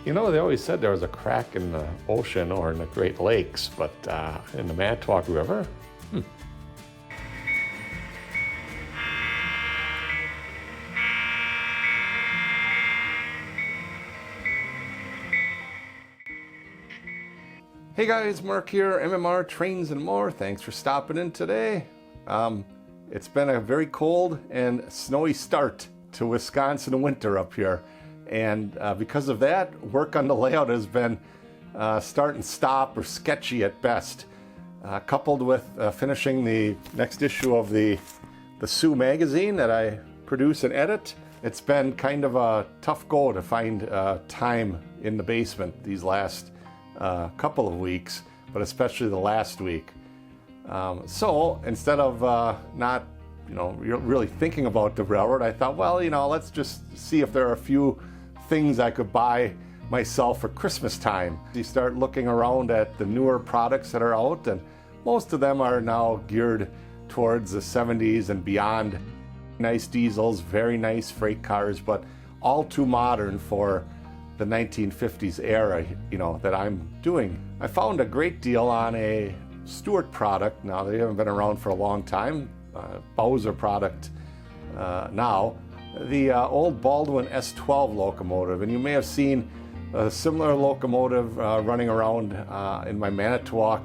You know, they always said there was a crack in the ocean or in the Great Lakes, but in the Manitowoc River? Hey guys, Mark here, MMR Trains and More. Thanks for stopping in today. It's been a very cold and snowy start to Wisconsin winter up here. And because of that, work on the layout has been start and stop or sketchy at best. Coupled with finishing the next issue of the Soo magazine that I produce and edit, it's been kind of a tough go to find time in the basement these last couple of weeks, but especially the last week. So instead of not, really thinking about the railroad, I thought, well, let's just see if there are a few things I could buy myself for Christmas time. You start looking around at the newer products that are out, and most of them are now geared towards the 70s and beyond. Nice diesels, very nice freight cars, but all too modern for the 1950s era, that I'm doing. I found a great deal on a Stewart product. Now, they haven't been around for a long time. Bowser product now. The old Baldwin S12 locomotive, and you may have seen a similar locomotive running around in my Manitowoc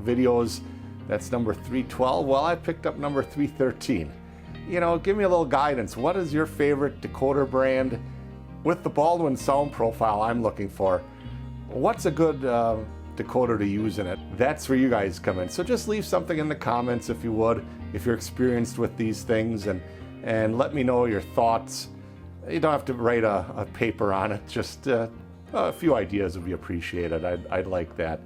videos. That's number 312. Well, I picked up number 313. Give me a little guidance. What is your favorite decoder brand with the Baldwin sound profile I'm looking for? What's a good decoder to use in it? That's where you guys come in. So just leave something in the comments if you would, if you're experienced with these things, and let me know your thoughts. You don't have to write a paper on it, just a few ideas would be appreciated. I'd like that.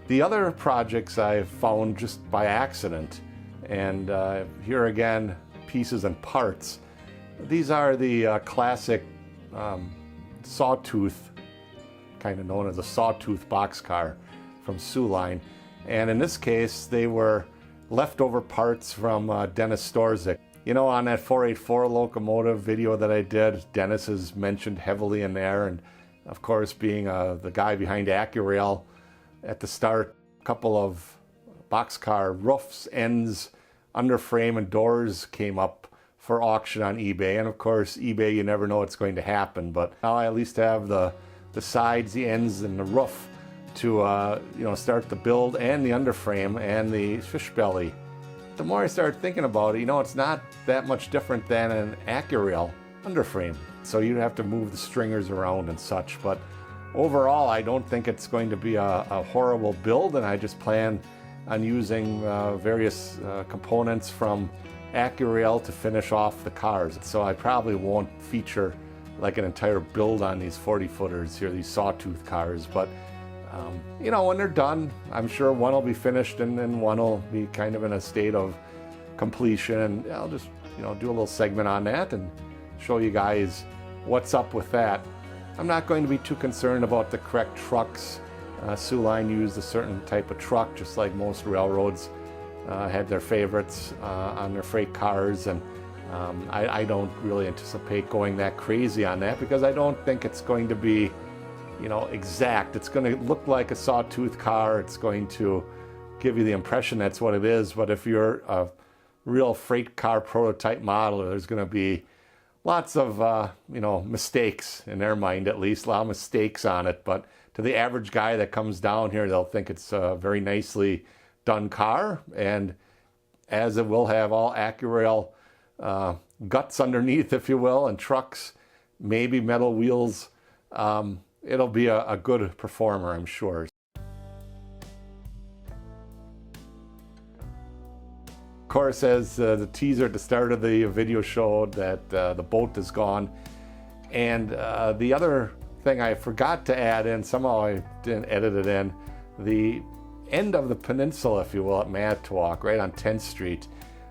The other projects I've found just by accident, and here again, pieces and parts. These are the classic sawtooth, kind of known as a sawtooth boxcar from Soo Line. And in this case, they were leftover parts from Dennis Storzik. On that 484 locomotive video that I did, Dennis is mentioned heavily in there. And of course, being the guy behind AccuRail at the start, a couple of boxcar roofs, ends, underframe, and doors came up for auction on eBay. And of course, eBay, you never know what's going to happen, but now I at least have the sides, the ends, and the roof to start the build, and the underframe and the fish belly. The more I start thinking about it, it's not that much different than an AccuRail underframe. So you'd have to move the stringers around and such, but overall, I don't think it's going to be a horrible build, and I just plan on using various components from AccuRail to finish off the cars. So I probably won't feature like an entire build on these 40-footers here, these sawtooth cars, but when they're done, I'm sure one will be finished and then one will be kind of in a state of completion, and I'll just do a little segment on that and show you guys what's up with that. I'm not going to be too concerned about the correct trucks. Soo Line used a certain type of truck, just like most railroads had their favorites on their freight cars, and I don't really anticipate going that crazy on that, because I don't think it's going to be exact. It's going to look like a sawtooth car. It's going to give you the impression that's what it is, but if you're a real freight car prototype model, there's going to be lots of mistakes in their mind, at least a lot of mistakes on it. But to the average guy that comes down here, they'll think it's a very nicely done car, and as it will have all AccuRail guts underneath, if you will, and trucks, maybe metal wheels. It'll be a good performer, I'm sure. Of course, as the teaser at the start of the video showed, that the boat is gone. And the other thing I forgot to add in, somehow I didn't edit it in, the end of the peninsula, if you will, at Manitowoc, right on 10th Street,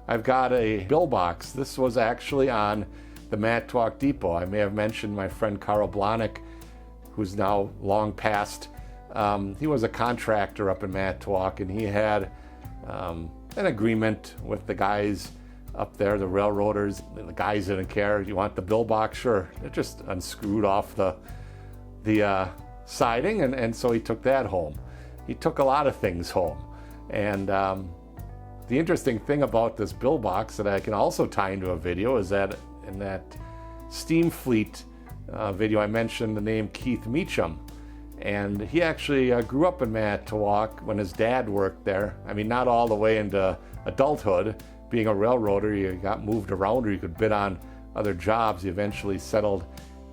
I've got a bill box. This was actually on the Manitowoc Depot. I may have mentioned my friend Carl Blahnik, who's now long passed. He was a contractor up in Manitowoc, and he had an agreement with the guys up there, the railroaders, the guys didn't care. You want the billbox? Sure. It just unscrewed off the siding, and so he took that home. He took a lot of things home. And the interesting thing about this billbox that I can also tie into a video is that in that steam fleet video I mentioned the name Keith Meacham. And he actually grew up in Manitowoc when his dad worked there. I mean, not all the way into adulthood. Being a railroader, you got moved around or you could bid on other jobs. He eventually settled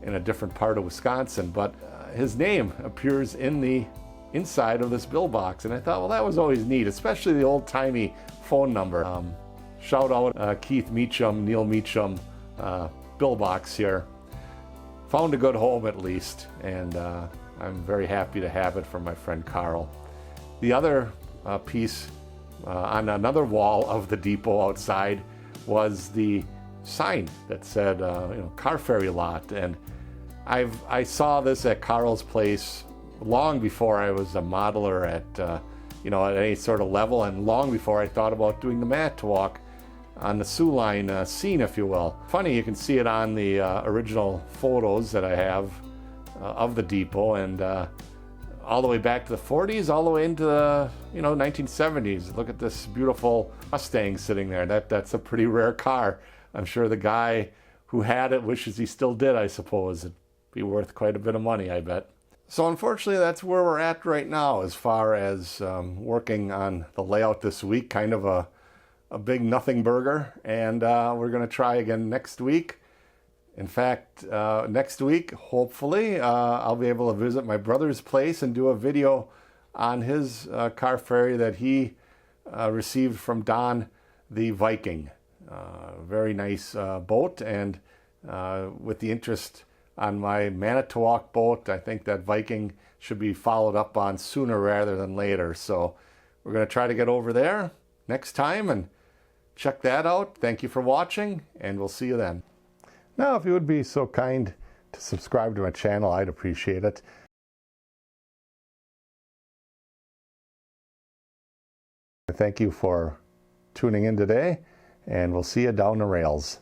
in a different part of Wisconsin. But his name appears in the inside of this billbox. And I thought, well, that was always neat, especially the old-timey phone number. Shout out Keith Meacham, Neil Meacham, billbox here. Found a good home at least. And I'm very happy to have it from my friend Carl. The other piece on another wall of the depot outside was the sign that said, car ferry lot. And I saw this at Carl's place long before I was a modeler at any sort of level, and long before I thought about doing the Manitowoc on the Soo Line scene, if you will. Funny, you can see it on the original photos that I have of the depot, and all the way back to the 40s, all the way into the 1970s. Look at this beautiful Mustang sitting there. That's a pretty rare car. I'm sure the guy who had it wishes he still did, I suppose. It'd be worth quite a bit of money, I bet. So unfortunately, that's where we're at right now as far as working on the layout this week. Kind of a big nothing burger, and we're going to try again next week. In fact, next week, hopefully, I'll be able to visit my brother's place and do a video on his car ferry that he received from Don the Viking. Very nice boat, and with the interest on my Manitowoc boat, I think that Viking should be followed up on sooner rather than later. So we're going to try to get over there next time and check that out. Thank you for watching, and we'll see you then. Now, if you would be so kind to subscribe to my channel, I'd appreciate it. Thank you for tuning in today, and we'll see you down the rails.